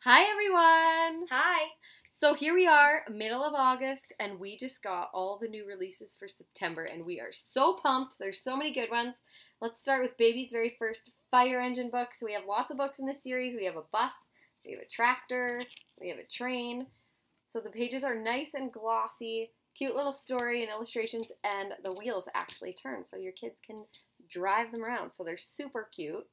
Hi everyone! Hi! So here we are, middle of August, and we just got all the new releases for September, and we are so pumped. There's so many good ones. Let's start with Baby's very first fire engine book. So we have lots of books in this series. We have a bus, we have a tractor, we have a train. So the pages are nice and glossy, cute little story and illustrations, and the wheels actually turn, so your kids can drive them around. So they're super cute.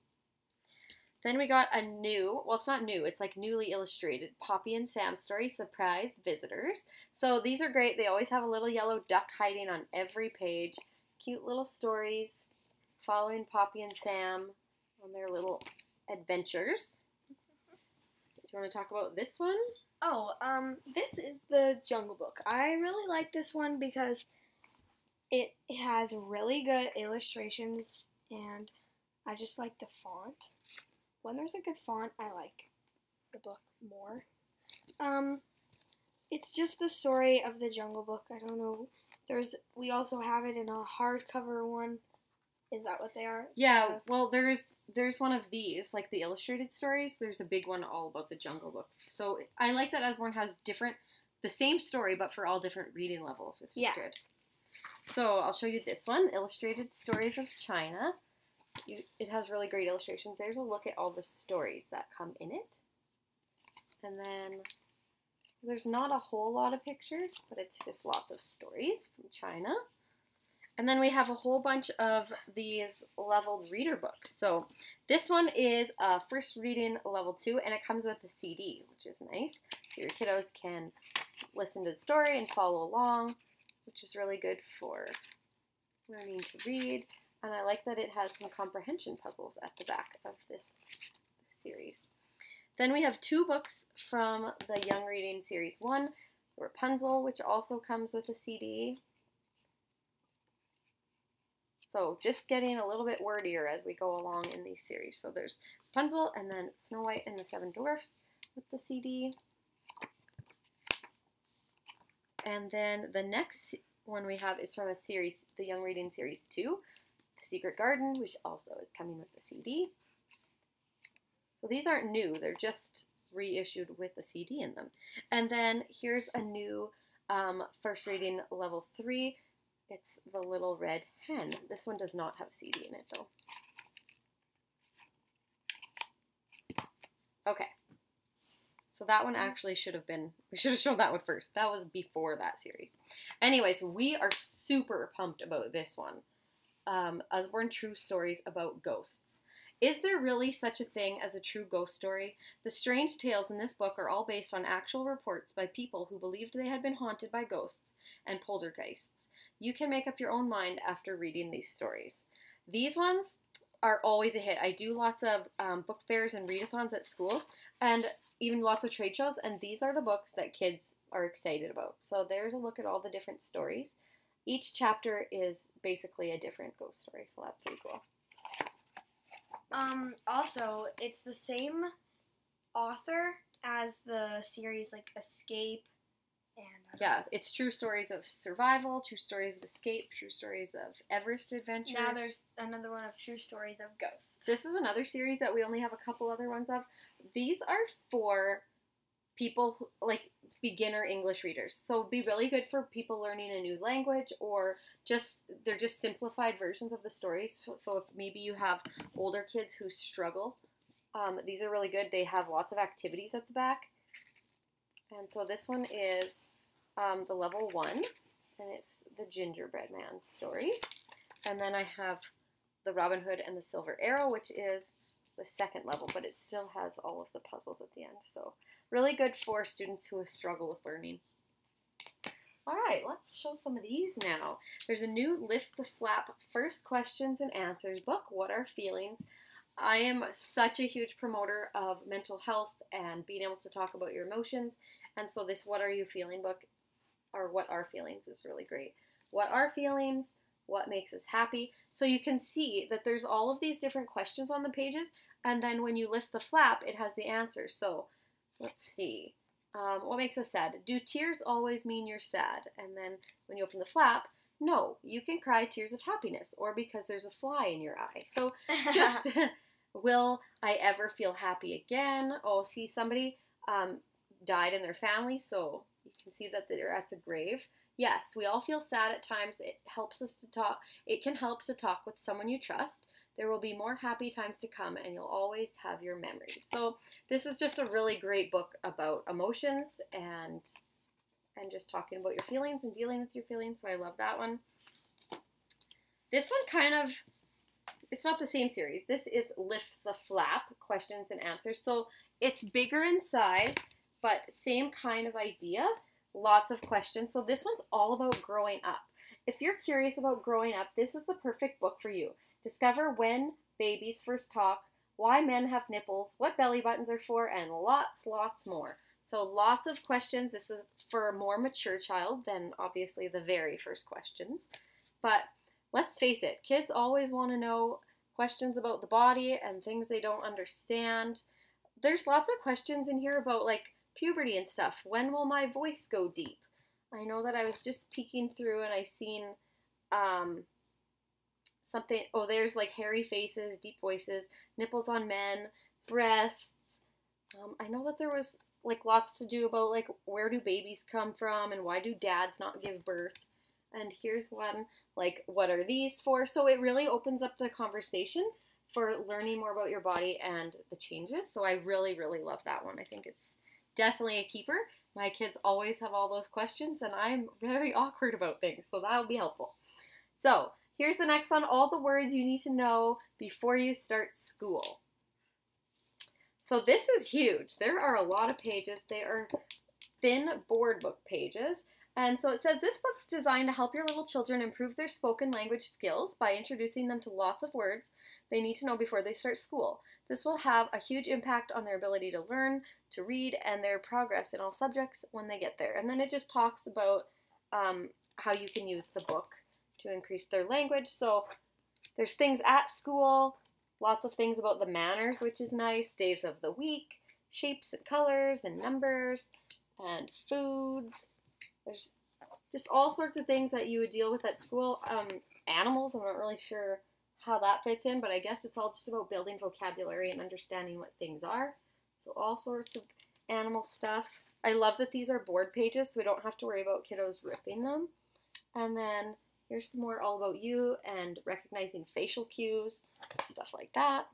Then we got a new, well, it's not new, it's like newly illustrated Poppy and Sam story, Surprise Visitors. So these are great. They always have a little yellow duck hiding on every page. Cute little stories following Poppy and Sam on their little adventures. Do you want to talk about this one? This is the Jungle Book. I really like this one because it has really good illustrations and I just like the font. When there's a good font, I like the book more. It's just the story of the Jungle Book. I don't know. We also have it in a hardcover one. Is that what they are? Yeah, well, there's one of these, like the illustrated stories. There's a big one all about the Jungle Book. So I like that Usborne has the same story, but for all different reading levels. It's just good. So I'll show you this one, Illustrated Stories of China. It has really great illustrations. There's a look at all the stories that come in it. And then there's not a whole lot of pictures, but it's just lots of stories from China. And then we have a whole bunch of these leveled reader books. So this one is first reading level 2, and it comes with a CD, which is nice. So your kiddos can listen to the story and follow along, which is really good for learning to read. And I like that it has some comprehension puzzles at the back of this series. Then we have 2 books from the Young Reading Series 1, Rapunzel, which also comes with a CD. So just getting a little bit wordier as we go along in these series. So there's Rapunzel and then Snow White and the Seven Dwarfs with the CD. And then the next one we have is from a series, the Young Reading Series 2. Secret Garden, which also is coming with the CD. So these aren't new, they're just reissued with the CD in them. And then here's a new first reading level 3. It's the Little Red Hen. This one does not have a CD in it though. Okay. So that one actually we should have shown that one first. That was before that series. Anyways, we are super pumped about this one. Usborne True Stories About Ghosts. Is there really such a thing as a true ghost story? The strange tales in this book are all based on actual reports by people who believed they had been haunted by ghosts and poltergeists. You can make up your own mind after reading these stories. These ones are always a hit. I do lots of book fairs and readathons at schools and even lots of trade shows, and these are the books that kids are excited about. So there's a look at all the different stories. Each chapter is basically a different ghost story, so that's pretty cool. Also, it's the same author as the series like Escape and yeah, it's true stories of survival, true stories of escape, true stories of Everest adventures. Now there's another one of True Stories of Ghosts. This is another series that we only have a couple other ones of. These are for people like beginner English readers. So it'd be really good for people learning a new language, or they're just simplified versions of the stories. So if maybe you have older kids who struggle, these are really good. They have lots of activities at the back. And so this one is the level 1, and it's the Gingerbread Man story. And then I have the Robin Hood and the Silver Arrow, which is the 2nd level, but it still has all of the puzzles at the end. So really good for students who struggle with learning. All right, let's show some of these now. There's a new Lift the Flap First Questions and Answers book, What Are Feelings? I am such a huge promoter of mental health and being able to talk about your emotions. And so this What Are You Feeling book, or What Are Feelings, is really great. What are feelings? What makes us happy? So you can see that there's all of these different questions on the pages, and then when you lift the flap, it has the answers. So let's see. What makes us sad? Do tears always mean you're sad? And then when you open the flap, no, you can cry tears of happiness, or because there's a fly in your eye. So just, will I ever feel happy again? Oh, see, somebody died in their family, so you can see that they're at the grave. Yes, we all feel sad at times. It helps us to talk. It can help to talk with someone you trust. There will be more happy times to come, and you'll always have your memories. So this is just a really great book about emotions and just talking about your feelings and dealing with your feelings. So I love that one. This one kind of, it's not the same series. This is Lift the Flap, questions and answers. So it's bigger in size, but same kind of idea. Lots of questions. So this one's all about growing up. If you're curious about growing up, this is the perfect book for you. Discover when babies first talk, why men have nipples, what belly buttons are for, and lots more. So lots of questions. This is for a more mature child than obviously the very first questions. But let's face it, kids always want to know questions about the body and things they don't understand. There's lots of questions in here about like puberty and stuff. When will my voice go deep? I know that I was just peeking through and I seen something. Oh, there's like hairy faces, deep voices, nipples on men, breasts. I know that there was like lots to do about like where do babies come from and why do dads not give birth. And here's one, like, what are these for? So it really opens up the conversation for learning more about your body and the changes. So I really love that one. I think it's definitely a keeper. My kids always have all those questions, and I'm very awkward about things, so that'll be helpful. So here's the next one, all the words you need to know before you start school. So this is huge. There are a lot of pages. They are thin board book pages. And so it says, this book's designed to help your little children improve their spoken language skills by introducing them to lots of words they need to know before they start school. This will have a huge impact on their ability to learn, to read, and their progress in all subjects when they get there. And then it just talks about how you can use the book to increase their language. So there's things at school, lots of things about the manners, which is nice, days of the week, shapes and colors and numbers, and foods. There's just all sorts of things that you would deal with at school. Animals, I'm not really sure how that fits in, but I guess it's all just about building vocabulary and understanding what things are. So all sorts of animal stuff. I love that these are board pages, so we don't have to worry about kiddos ripping them. And then here's some more all about you and recognizing facial cues, stuff like that.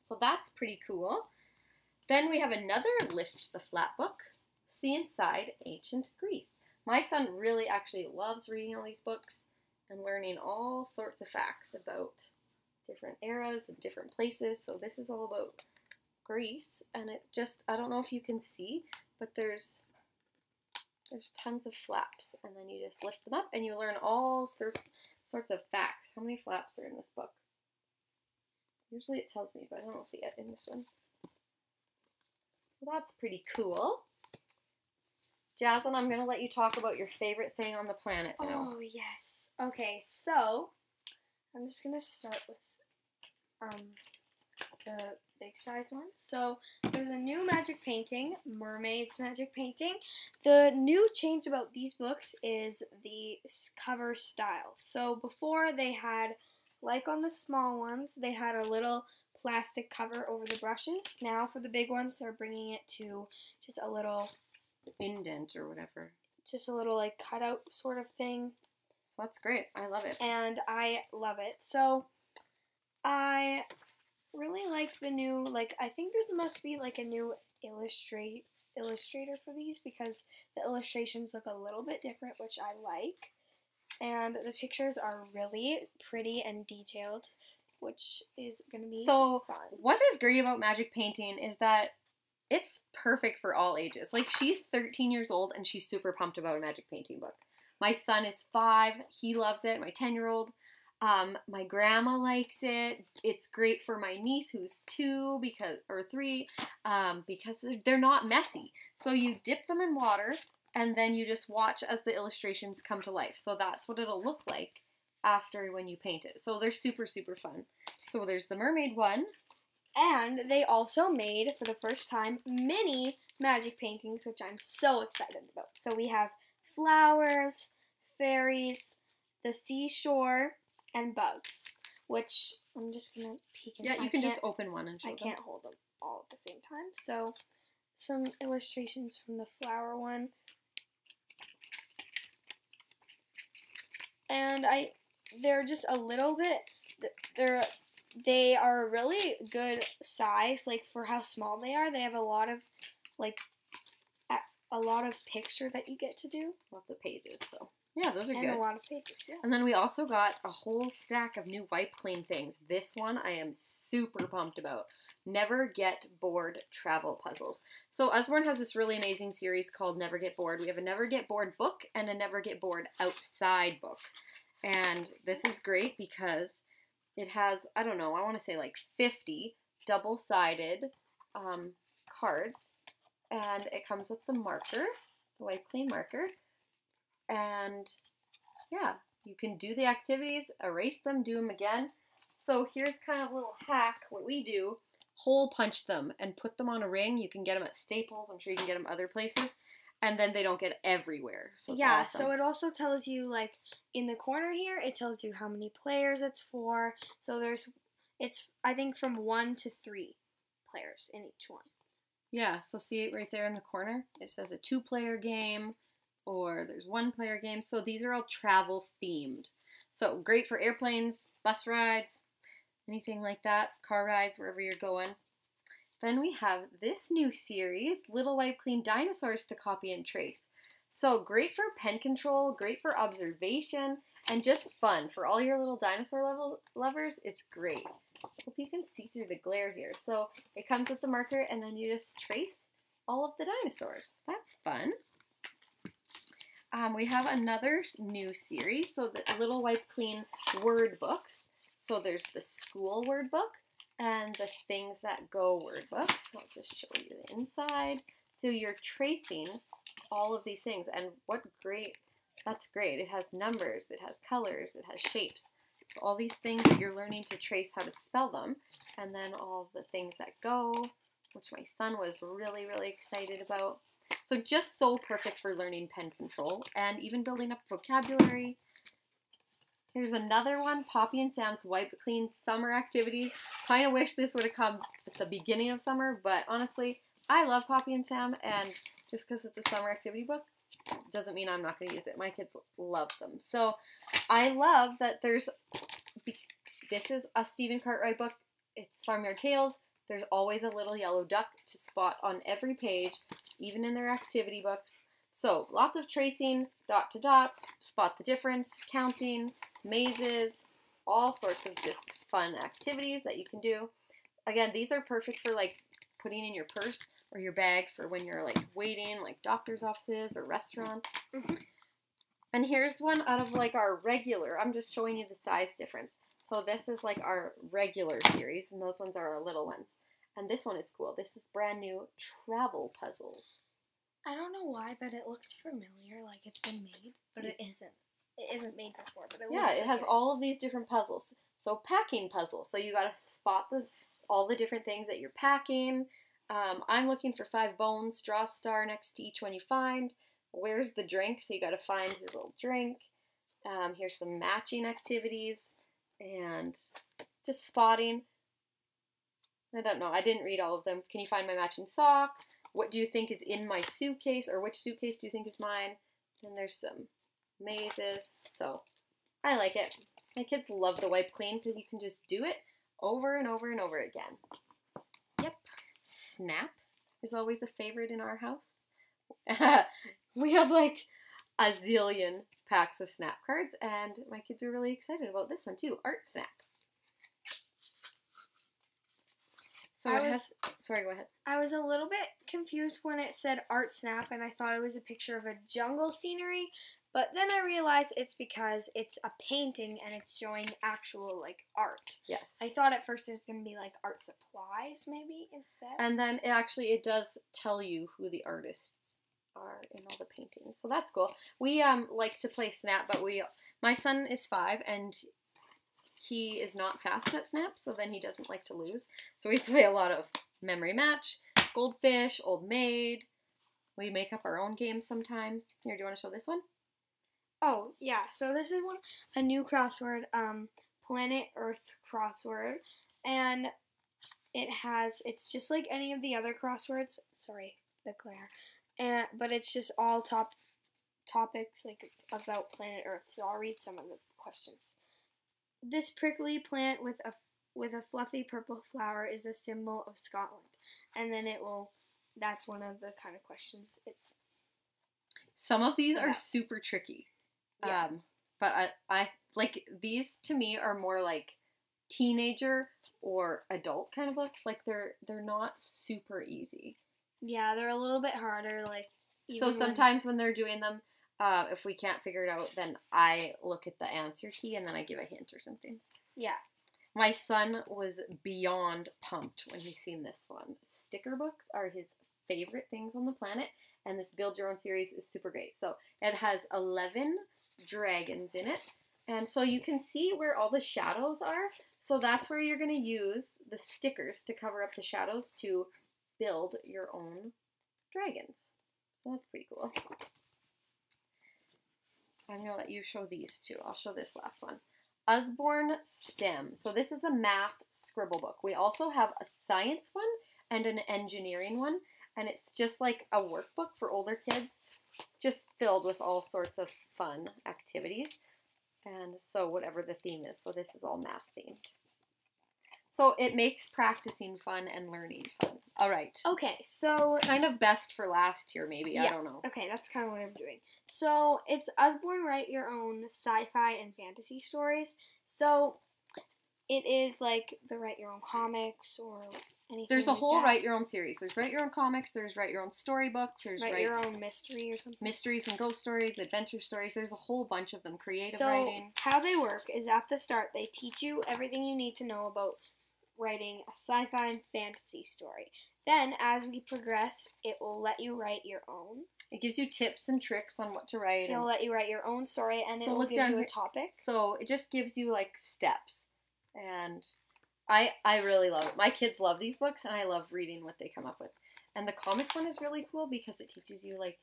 So that's pretty cool. Then we have another Lift the Flap book, See Inside Ancient Greece. My son really actually loves reading all these books and learning all sorts of facts about different eras and different places. So this is all about Greece, and it just, I don't know if you can see, but there's tons of flaps, and then you just lift them up and you learn all sorts of facts. How many flaps are in this book? Usually it tells me, but I don't see it in this one. So that's pretty cool. Jaslyn, I'm going to let you talk about your favorite thing on the planet now. Oh, yes. Okay, so I'm just going to start with the big size one. So there's a new magic painting, Mermaid's Magic Painting. The new change about these books is the cover style. So before they had, like on the small ones, they had a little plastic cover over the brushes. Now for the big ones, they're bringing it to just a little indent or whatever. Just a little like cutout sort of thing. So that's great. I love it. And I love it. So I really like the new, like, I think there must be like a new illustrator for these because the illustrations look a little bit different, which I like. And the pictures are really pretty and detailed, which is going to be fun. What is great about magic painting is that it's perfect for all ages. Like, she's 13 years old and she's super pumped about a magic painting book. My son is 5. He loves it. My 10-year-old. My grandma likes it. It's great for my niece who's 2 or 3 because they're not messy. So you dip them in water and then you just watch as the illustrations come to life. So that's what it'll look like after when you paint it. So they're super fun. So there's the mermaid one. And they also made, for the first time, mini magic paintings, which I'm so excited about. So we have flowers, fairies, the seashore, and bugs, which I'm just going to peek in. Yeah, you can just open one and show them. I can't hold them all at the same time. So some illustrations from the flower one. And they're just a little bit, they are a really good size, like for how small they are. They have a lot of, like, a lot of picture that you get to do. Lots of pages, so yeah, those are good. And a lot of pages, yeah. And then we also got a whole stack of new wipe clean things. This one I am super pumped about. Never Get Bored travel puzzles. So Usborne has this really amazing series called Never Get Bored. We have a Never Get Bored book and a Never Get Bored outside book. And this is great because it has, I don't know, I want to say like 50 double-sided cards. And it comes with the marker, the wipe clean marker. And yeah, you can do the activities, erase them, do them again. So here's kind of a little hack. What we do, hole punch them and put them on a ring. You can get them at Staples. I'm sure you can get them other places. And then they don't get everywhere. So yeah, awesome. So it also tells you, like, in the corner here, it tells you how many players it's for. So it's, I think, from 1 to 3 players in each one. Yeah, so see it right there in the corner? It says a 2-player game, or there's 1-player game. So these are all travel themed. So great for airplanes, bus rides, anything like that, car rides, wherever you're going. Then we have this new series, Little Wipe Clean Dinosaurs to Copy and Trace. So great for pen control, great for observation, and just fun. For all your little dinosaur lovers, it's great. Hope you can see through the glare here. So it comes with the marker, and then you just trace all of the dinosaurs. That's fun. We have another new series, so the Little Wipe Clean word books. So there's the school word book and the Things That Go word book. So I'll just show you the inside. So you're tracing all of these things, and that's great. It has numbers, it has colors, it has shapes. All these things that you're learning to trace how to spell them, and then all the things that go, which my son was really, really excited about. So just so perfect for learning pen control and even building up vocabulary. Here's another one, Poppy and Sam's Wipe Clean Summer Activities. Kind of wish this would have come at the beginning of summer, but honestly, I love Poppy and Sam, and just because it's a summer activity book doesn't mean I'm not going to use it. My kids love them. So I love that this is a Stephen Cartwright book. It's Farmyard Tales. There's always a little yellow duck to spot on every page, even in their activity books. So lots of tracing, dot to dots, spot the difference, counting, mazes, all sorts of just fun activities that you can do. Again, these are perfect for like putting in your purse or your bag for when you're like waiting, like doctor's offices or restaurants. Mm-hmm. And here's one out of like our regular. I'm just showing you the size difference. So this is like our regular series, and those ones are our little ones. And this one is cool. This is brand new travel puzzles. I don't know why, but it looks familiar, like it's been made, but it isn't. It isn't made before, but it looks like it has all of these different puzzles. So packing puzzles. So you got to spot all the different things that you're packing. I'm looking for 5 bones. Draw a star next to each one you find. Where's the drink? So you got to find your little drink. Here's some matching activities and just spotting. I don't know. I didn't read all of them. Can you find my matching sock? What do you think is in my suitcase, or which suitcase do you think is mine? Then there's some mazes. So I like it. My kids love the wipe clean because you can just do it over and over and over again. Yep. Snap is always a favorite in our house. We have like a zillion packs of Snap cards, and my kids are really excited about this one too, Art Snap. So sorry, go ahead. I was a little bit confused when it said Art Snap, and I thought it was a picture of a jungle scenery, but then I realized it's because it's a painting and it's showing actual, like, art. Yes. I thought at first it was going to be, like, art supplies, maybe, instead. And then it does tell you who the artists are in all the paintings. So that's cool. We like to play Snap, but my son is 5, and he is not fast at Snap, so then he doesn't like to lose. So we play a lot of Memory Match, Goldfish, Old Maid. We make up our own games sometimes. Here, do you want to show this one? Oh, yeah. So this is a new crossword, Planet Earth crossword, and it's just like any of the other crosswords. Sorry, the glare. But it's just all topics like about planet Earth. So I'll read some of the questions. This prickly plant with a fluffy purple flower is a symbol of Scotland. And then that's one of the kind of questions. Some of these are super tricky. Yeah. But I like these to me are more like teenager or adult kind of books. Like they're not super easy. Yeah, they're a little bit harder. Like so sometimes when they're doing them, if we can't figure it out, then I look at the answer key and then I give a hint or something. Yeah. My son was beyond pumped when he seen this one. Sticker books are his favorite things on the planet, and this Build Your Own series is super great. So it has 11 dragons in it, and so you can see where all the shadows are. So that's where you're going to use the stickers to cover up the shadows to build your own dragons. So that's pretty cool. I'm going to let you show these two. I'll show this last one. Usborne STEM. So this is a math scribble book. We also have a science one and an engineering one. And it's just like a workbook for older kids, just filled with all sorts of fun activities. And so whatever the theme is. So this is all math themed. So it makes practicing fun and learning fun. All right. Okay, so kind of best for last here, maybe. Yeah. I don't know. Okay, that's kind of what I'm doing. So it's Usborne Write Your Own sci-fi and fantasy stories. So it is like the Write Your Own comics or anything. There's a like whole that. Write Your Own series. There's Write Your Own comics. There's Write Your Own storybook. There's Write Your Own mystery or something. Mysteries and ghost stories, adventure stories. There's a whole bunch of them. Creative so writing. How they work is at the start they teach you everything you need to know about writing a sci-fi and fantasy story. Then, as we progress, it will let you write your own. It gives you tips and tricks on what to write. It'll let you write your own story, and So it will look give down you a here. topic. So it just gives you like steps, and I really love it. My kids love these books, and I love reading what they come up with. And the comic one is really cool because it teaches you like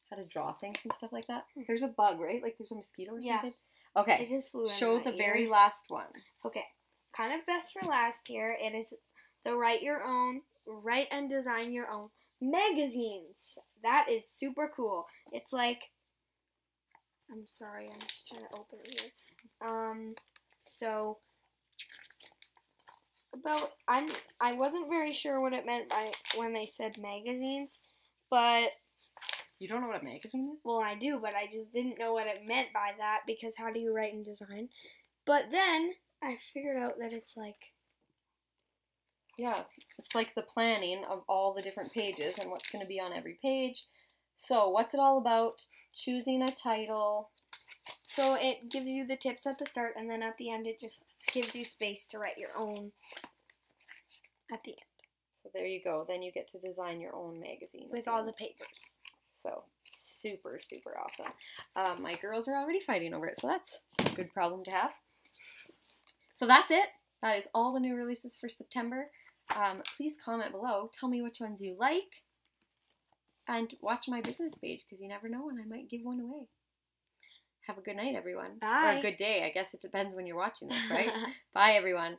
how to draw things and stuff like that. There's a bug, right? Like there's a mosquito or something. Okay. It just flew in Show my the ear. very last one. Okay. Kind of best for last here. It is the Write Your Own, Write and Design Your Own magazines. That is super cool. It's like, I'm sorry, I'm just trying to open it here. So I wasn't very sure what it meant by when they said magazines, but You don't know what a magazine is? well, I do, but I just didn't know what it meant by that because how do you write and design? But then I figured out that it's like, yeah, it's like the planning of all the different pages and what's going to be on every page. So what's it all about? Choosing a title. so it gives you the tips at the start, and then at the end it just gives you space to write your own at the end. So there you go. Then you get to design your own magazine. With all the papers. So super, super awesome. My girls are already fighting over it, so that's a good problem to have. So that's it. That is all the new releases for September. Please comment below. Tell me which ones you like. And watch my business page because you never know when I might give one away. Have a good night, everyone. Bye. Or a good day. I guess it depends when you're watching this, right? Bye, everyone.